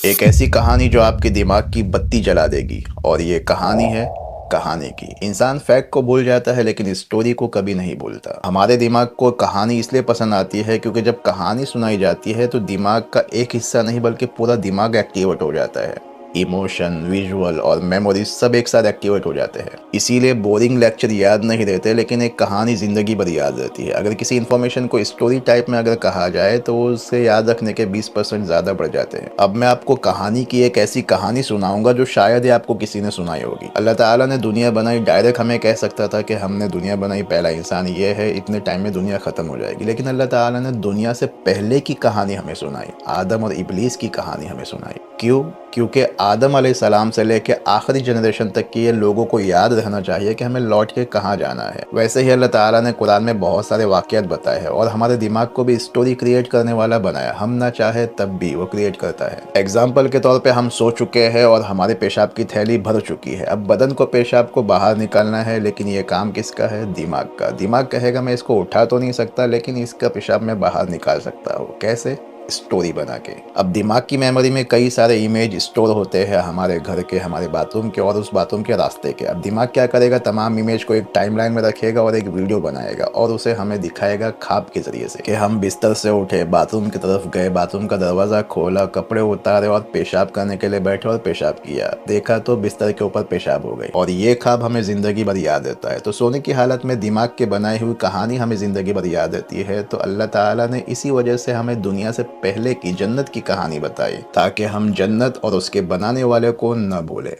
ایک ایسی کہانی جو آپ کے دماغ کی بتی جلا دے گی، اور یہ کہانی ہے کہانی کی۔ انسان فیکٹ کو بھول جاتا ہے لیکن اسٹوری کو کبھی نہیں بھولتا۔ ہمارے دماغ کو کہانی اس لیے پسند آتی ہے کیونکہ جب کہانی سنائی جاتی ہے تو دماغ کا ایک حصہ نہیں بلکہ پورا دماغ ایکٹیویٹ ہو جاتا ہے۔ ایموشن، ویژول اور میموریز سب ایک ساتھ ایکٹیویٹ ہو جاتے ہیں۔ اسی لیے بورنگ لیکچر یاد نہیں رہتے لیکن ایک کہانی زندگی بھر یاد رہتی ہے۔ اگر کسی انفارمیشن کو اسٹوری ٹائپ میں اگر کہا جائے تو وہ اسے یاد رکھنے کے 20% زیادہ بڑھ جاتے ہیں۔ اب میں آپ کو کہانی کی ایک ایسی کہانی سناؤں گا جو شاید ہی آپ کو کسی نے سنائی ہوگی۔ اللہ تعالیٰ نے دنیا بنائی، ڈائریکٹ ہمیں کہہ سکتا تھا کہ ہم نے دنیا بنائی، پہلا انسان یہ ہے، اتنے ٹائم میں دنیا ختم ہو جائے گی، لیکن اللہ تعالیٰ نے دنیا سے پہلے کی کہانی ہمیں سنائی، آدم اور ابلیس کی کہانی ہمیں سنائی۔ کیوں؟ کیونکہ آدم علیہ السلام سے لے کے آخری جنریشن تک کی یہ لوگوں کو یاد رہنا چاہیے کہ ہمیں لوٹ کے کہاں جانا ہے۔ ویسے ہی اللہ تعالیٰ نے قرآن میں بہت سارے واقعات بتائے ہیں اور ہمارے دماغ کو بھی اسٹوری کریٹ کرنے والا بنایا، ہم نہ چاہے تب بھی وہ کریٹ کرتا ہے۔ ایگزامپل کے طور پہ ہم سو چکے ہیں اور ہمارے پیشاب کی تھیلی بھر چکی ہے، اب بدن کو پیشاب کو باہر نکالنا ہے، لیکن یہ کام کس کا ہے؟ دماغ کا۔ دماغ کہے گا میں اس کو اٹھا تو نہیں سکتا لیکن اس کا پیشاب میں باہر نکال سکتا ہوں۔ کیسے؟ اسٹوری بنا کے۔ اب دماغ کی میموری میں کئی سارے امیج اسٹور ہوتے ہیں، ہمارے گھر کے، ہمارے باتھ روم کے اور اس باتھ روم کے راستے کے۔ اب دماغ کیا کرے گا؟ تمام امیج کو ایک ٹائم لائن میں رکھے گا اور ایک ویڈیو بنائے گا اور اسے ہمیں دکھائے گا خواب کے ذریعے سے کہ ہم بستر سے اٹھے، باتھ روم کی طرف گئے، باتھ روم کا دروازہ کھولا، کپڑے اتارے اور پیشاب کرنے کے لیے بیٹھے اور پیشاب کیا، دیکھا تو بستر کے اوپر پیشاب ہو گئی، اور یہ خواب ہمیں زندگی بھر یاد رہتا ہے۔ تو سونے کی حالت میں دماغ کے بنائی ہوئی کہانی ہمیں زندگی بھر یاد رہتی ہے۔ تو اللہ تعالیٰ نے اسی وجہ سے ہمیں دنیا سے پہلے کی جنت کی کہانی بتائی تاکہ ہم جنت اور اس کے بنانے والے کو نہ بھولیں۔